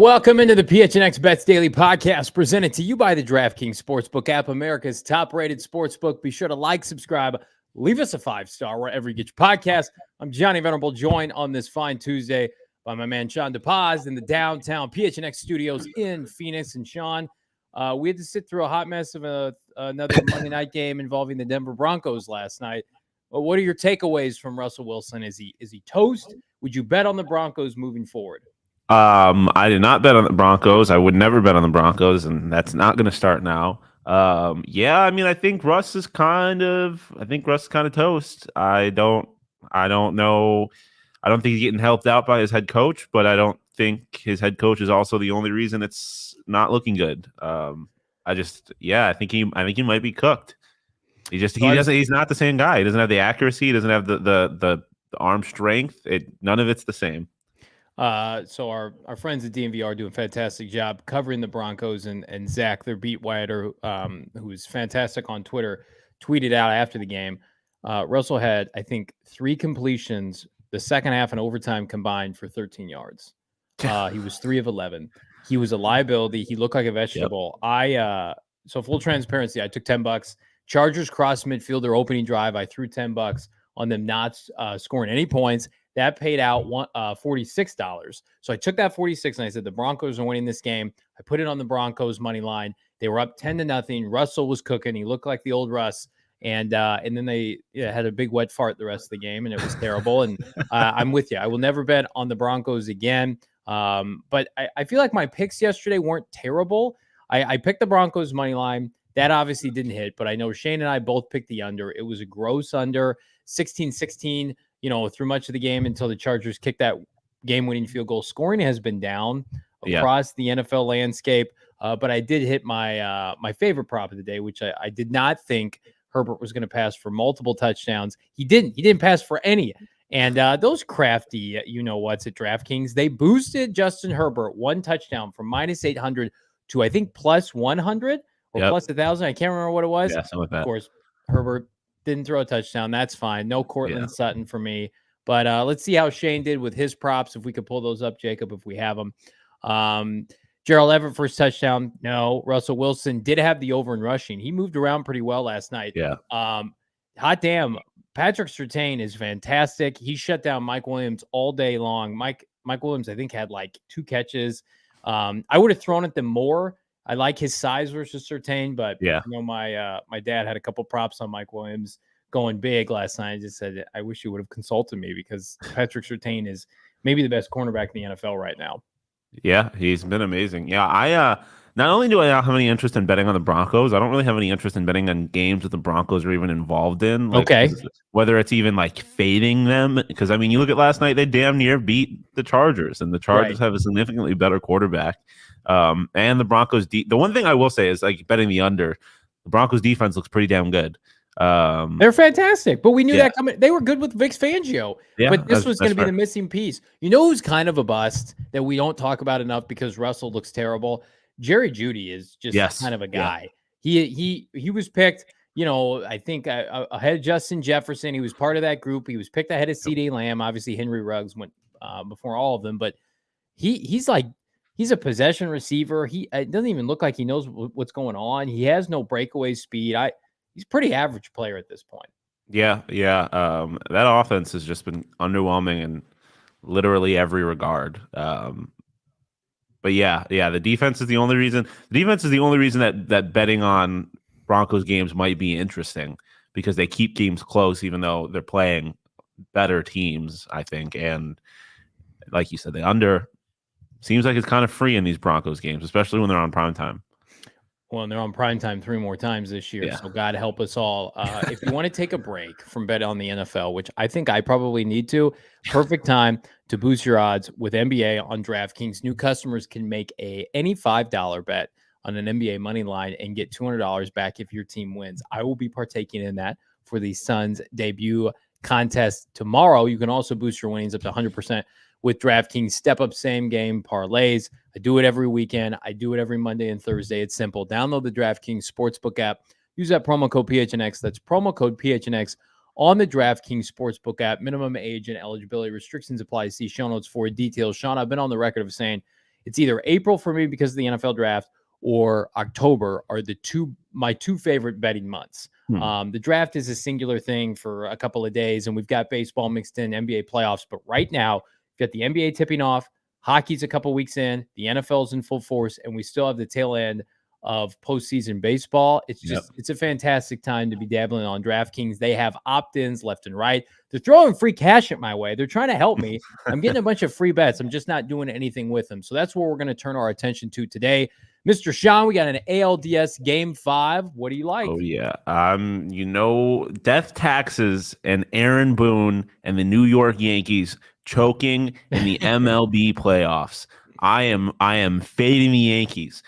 Welcome into the PHNX Bets Daily Podcast, presented to you by the DraftKings Sportsbook app, America's top-rated sportsbook. Be sure to like, subscribe, leave us a 5-star wherever you get your podcast. I'm Johnny Venerable, joined on this fine Tuesday by my man Shawn in the downtown PHNX studios in Phoenix. And Shawn, we had to sit through a hot mess of another Monday night game involving the Denver Broncos last night. Well, what are your takeaways from Russell Wilson? Is he toast? Would you bet on the Broncos moving forward? I did not bet on the Broncos. I would never bet on the Broncos, and that's not going to start now. I think Russ is kind of toast. I don't know. I don't think he's getting helped out by his head coach, but I don't think his head coach is also the only reason it's not looking good. I think he might be cooked. He's not the same guy. He doesn't have the accuracy. He doesn't have the arm strength. None of it's the same. So our friends at DMV are doing a fantastic job covering the Broncos, and Zach, their beat writer, who's fantastic on Twitter, tweeted out after the game. Russell had, I think, 3 completions the second half and overtime combined for 13 yards. He was 3 of 11. He was a liability. He looked like a vegetable. Yep. So full transparency, I took $10. Chargers crossed midfield their opening drive. I threw $10 on them not scoring any points. That paid out $46. So I took that 46 and I said the Broncos are winning this game. I put it on the Broncos money line. They were up 10-0. Russell was cooking. He looked like the old Russ. And then they had a big wet fart the rest of the game, and it was terrible. And I'm with you. I will never bet on the Broncos again. But I feel like my picks yesterday weren't terrible. I picked the Broncos money line. That obviously didn't hit, but I know Shane and I both picked the under. It was a gross under, 16-16. Through much of the game until the Chargers kicked that game-winning field goal. Scoring has been down across the NFL landscape, but I did hit my my favorite prop of the day, which I did not think Herbert was going to pass for multiple touchdowns. He didn't. He didn't pass for any. And those crafty, what's at DraftKings, they boosted Justin Herbert 1 touchdown from -800 to I think +100 or plus 1,000. I can't remember what it was. Yeah, something like that. Of course, Herbert didn't throw a touchdown. That's fine. No Cortland Sutton for me. But let's see how Shane did with his props. If we could pull those up, Jacob, if we have them. Gerald Everett first touchdown. No. Russell Wilson did have the over in rushing. He moved around pretty well last night. Yeah. Hot damn. Patrick Surtain is fantastic. He shut down Mike Williams all day long. Mike Williams, I think, had like 2 catches. I would have thrown at them more. I like his size versus Surtain, but my dad had a couple props on Mike Williams going big last night. I just said, I wish you would have consulted me because Patrick Surtain is maybe the best cornerback in the NFL right now. Yeah, he's been amazing. Yeah, I not only do I not have any interest in betting on the Broncos, I don't really have any interest in betting on games that the Broncos are even involved in. Whether it's even like fading them, because you look at last night, they damn near beat the Chargers, and the Chargers have a significantly better quarterback. And the Broncos, the one thing I will say is like betting the under, the Broncos defense looks pretty damn good. They're fantastic, but we knew that coming. They were good with Vic Fangio, but this was going to be the missing piece. Who's kind of a bust that we don't talk about enough because Russell looks terrible? Jerry Jeudy is just kind of a guy. He was picked, I think ahead of Justin Jefferson. He was part of that group. He was picked ahead of CeeDee Lamb. Obviously, Henry Ruggs went before all of them, but he's a possession receiver. It doesn't even look like he knows what's going on. He has no breakaway speed. He's a pretty average player at this point. Yeah. That offense has just been underwhelming in literally every regard. But the defense is the only reason. The defense is the only reason that betting on Broncos games might be interesting, because they keep games close even though they're playing better teams, I think. And like you said, the under seems like it's kind of free in these Broncos games, especially when they're on primetime. Well, and they're on primetime 3 more times this year, so God help us all. If you want to take a break from bet on the NFL, which I think I probably need to, perfect time to boost your odds with NBA on DraftKings. New customers can make any $5 bet on an NBA money line and get $200 back if your team wins. I will be partaking in that for the Suns debut contest tomorrow. You can also boost your winnings up to 100% with DraftKings step-up same-game parlays. I do it every weekend. I do it every Monday and Thursday. It's simple. Download the DraftKings Sportsbook app. Use that promo code PHNX. That's promo code PHNX on the DraftKings Sportsbook app. Minimum age and eligibility restrictions apply. See show notes for details. Shawn, I've been on the record of saying It's either April for me because of the NFL draft or October are my two favorite betting months. The draft is a singular thing for a couple of days, and we've got baseball mixed in, NBA playoffs. But right now, we've got the NBA tipping off, hockey's a couple weeks in, the NFL's in full force, and we still have the tail end of postseason baseball. It's just it's a fantastic time to be dabbling on DraftKings. They have opt-ins left and right. They're throwing free cash at my way. They're trying to help me. I'm getting a bunch of free bets. I'm just not doing anything with them. So that's what we're going to turn our attention to today. Mr. Shawn, we got an ALDS Game 5. What do you like? Oh, yeah. Death taxes and Aaron Boone and the New York Yankees choking in the MLB playoffs. I am fading the Yankees.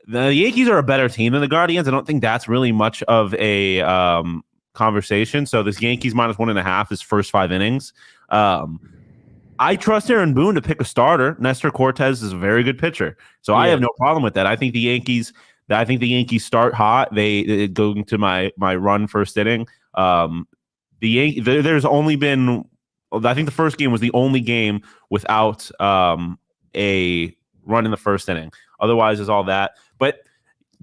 The Yankees are a better team than the Guardians. I don't think that's really much of a conversation. So this Yankees -1.5 is first 5 innings. I trust Aaron Boone to pick a starter. Nestor Cortez is a very good pitcher, so I have no problem with that. I think the Yankees start hot. They go into my run first inning. There's only been, I think the first game was the only game without a run in the first inning. Otherwise, is all that. But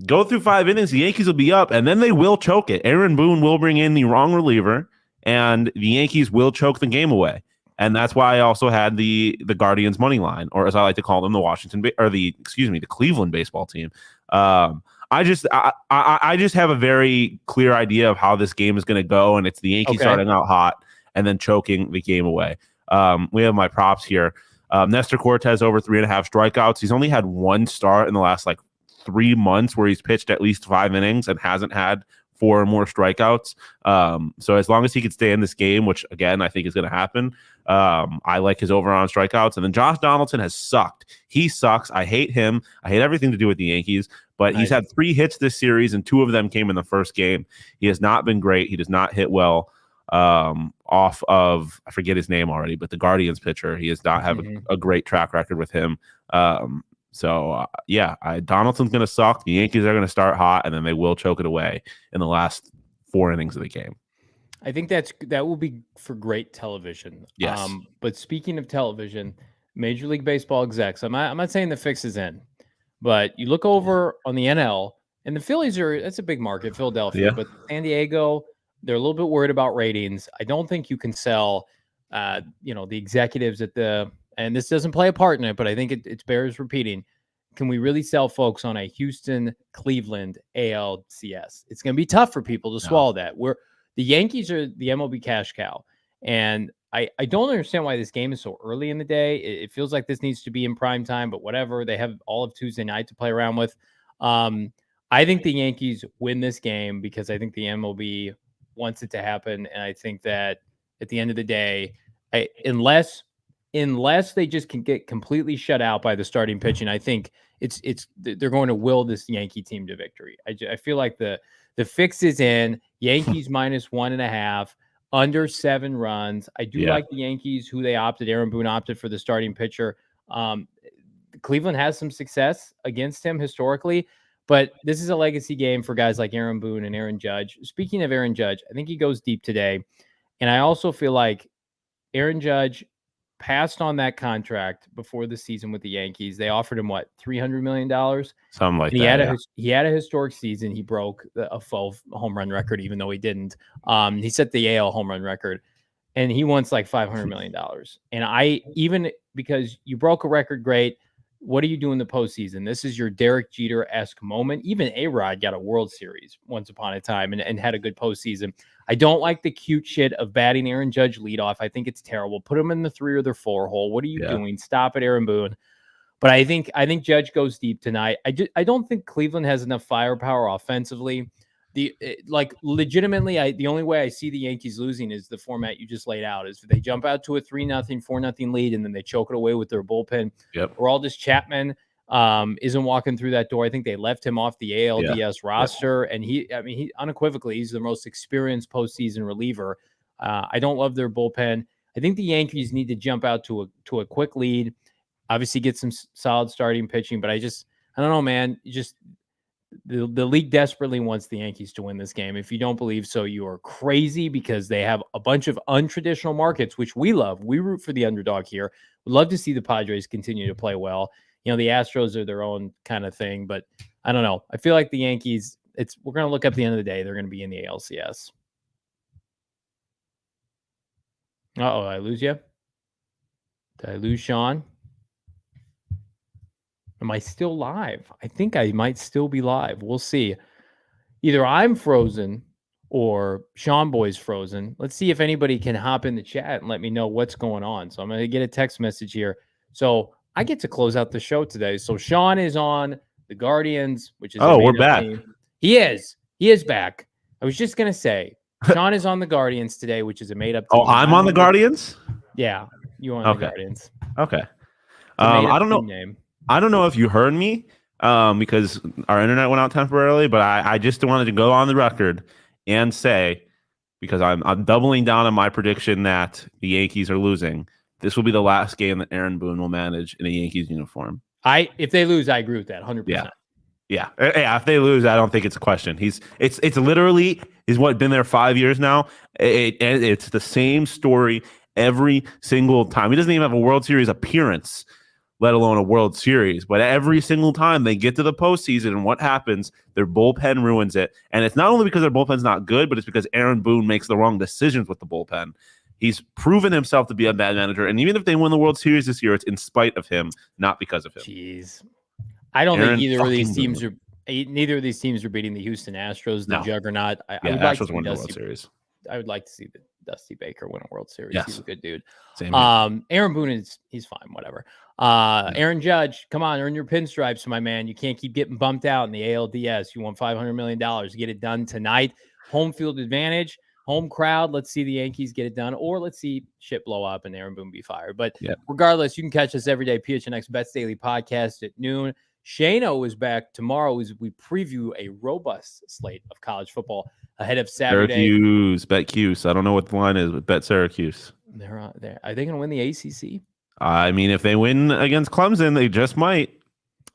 go through 5 innings, the Yankees will be up, and then they will choke it. Aaron Boone will bring in the wrong reliever, and the Yankees will choke the game away. And that's why I also had the Guardians money line, or as I like to call them, the Cleveland baseball team. I just have a very clear idea of how this game is going to go, and it's the Yankees starting out hot and then choking the game away. We have my props here. Nestor Cortez over 3.5 strikeouts. He's only had 1 start in the last 3 months where he's pitched at least 5 innings and hasn't had 4 or more strikeouts. So as long as he could stay in this game, which again I think is going to happen, I like his over on strikeouts. And then Josh Donaldson has sucked. He sucks. I hate him. I hate everything to do with the Yankees. But he's had 3 hits this series, and 2 of them came in the first game. He has not been great. He does not hit well. Off of, I forget his name already, but the Guardians pitcher, he does not have a great track record with him. Donaldson's going to suck. The Yankees are going to start hot, and then they will choke it away in the last 4 innings of the game. I think that will be for great television. Yes. But speaking of television, Major League Baseball execs, I'm not saying the fix is in, but you look over on the NL, and the Phillies that's a big market, Philadelphia, but San Diego, they're a little bit worried about ratings. I don't think you can sell, the executives and this doesn't play a part in it, but I think it bears repeating. Can we really sell folks on a Houston, Cleveland, ALCS? It's going to be tough for people to swallow that. The Yankees are the MLB cash cow, and I don't understand why this game is so early in the day. It feels like this needs to be in prime time, but whatever. They have all of Tuesday night to play around with. I think the Yankees win this game because I think the MLB wants it to happen, and I think that at the end of the day, unless they just can get completely shut out by the starting pitching, I think they're going to will this Yankee team to victory. I feel like the fix is in. Yankees -1.5, under 7 runs. I do like the Yankees, who they opted. Aaron Boone opted for the starting pitcher. Cleveland has some success against him historically, but this is a legacy game for guys like Aaron Boone and Aaron Judge. Speaking of Aaron Judge, I think he goes deep today. And I also feel like Aaron Judge passed on that contract before the season with the Yankees. They offered him $300 million? Something like that. He had a historic season. He broke a 12 home run record, even though he didn't. He set the AL home run record, and he wants $500 million. And because you broke a record, great. What do you do in the postseason? This is your Derek Jeter-esque moment. Even A-Rod got a World Series once upon a time and had a good postseason. I don't like the cute shit of batting Aaron Judge leadoff. I think it's terrible. Put him in the 3 or the 4 hole. What are you doing? Stop it, Aaron Boone. But I think Judge goes deep tonight. I don't think Cleveland has enough firepower offensively. Legitimately, the only way I see the Yankees losing is the format you just laid out. Is they jump out to a 3-0, 4-0 lead, and then they choke it away with their bullpen. Aroldis Chapman isn't walking through that door. I think they left him off the ALDS roster, and he unequivocally, he's the most experienced postseason reliever. I don't love their bullpen. I think the Yankees need to jump out to a quick lead. Obviously, get some solid starting pitching, but I don't know, man. The league desperately wants the Yankees to win this game. If you don't believe so, you are crazy, because they have a bunch of untraditional markets, which we love. We root for the underdog here. We'd love to see the Padres continue to play well. The Astros are their own kind of thing, but I don't know. I feel like the Yankees, we're going to look up at the end of the day. They're going to be in the ALCS. Uh-oh, did I lose you? Did I lose Shawn? Am I still live? I think I might still be live. We'll see. Either I'm frozen or Shawn Boy's frozen. Let's see if anybody can hop in the chat and let me know what's going on. So I'm going to get a text message here. So I get to close out the show today. So Shawn is on the Guardians, which is we're back. Team. He is back. I was just going to say, Shawn is on the Guardians today, which is a made-up team. Oh, I'm on the Guardians? Yeah, you on the Guardians. Okay. I don't know. Name. I don't know if you heard me because our internet went out temporarily, but I just wanted to go on the record and say, because I'm doubling down on my prediction that the Yankees are losing. This will be the last game that Aaron Boone will manage in a Yankees uniform. If they lose, I agree with that 100%. Yeah. If they lose, I don't think it's a question. It's literally is what been there 5 years now. It's the same story every single time. He doesn't even have a World Series appearance, let alone a World Series. But every single time they get to the postseason, and what happens? Their bullpen ruins it. And it's not only because their bullpen's not good, but it's because Aaron Boone makes the wrong decisions with the bullpen. He's proven himself to be a bad manager. And even if they win the World Series this year, it's in spite of him, not because of him. Jeez. I don't think neither of these teams are beating the Houston Astros, the juggernaut. I would like to see win the World Series. I would like to see Dusty Baker win a World Series. Yes. He's a good dude. Same Aaron Boone he's fine, whatever. Aaron Judge, come on, earn your pinstripes, my man. You can't keep getting bumped out in the ALDS. You won $500 million. Get it done tonight. Home field advantage, home crowd. Let's see the Yankees get it done, or let's see shit blow up and Aaron Boone be fired. But regardless, you can catch us every day. PHNX Bets Daily Podcast at noon. Shano is back tomorrow as we preview a robust slate of college football ahead of Saturday. Syracuse, bet Cuse. I don't know what the line is, but bet Syracuse. Are they going to win the ACC? I mean, if they win against Clemson, they just might.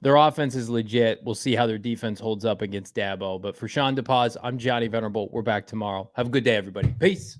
Their offense is legit. We'll see how their defense holds up against Dabo. But for Shawn DePaz, I'm Johnny Venerable. We're back tomorrow. Have a good day, everybody. Peace.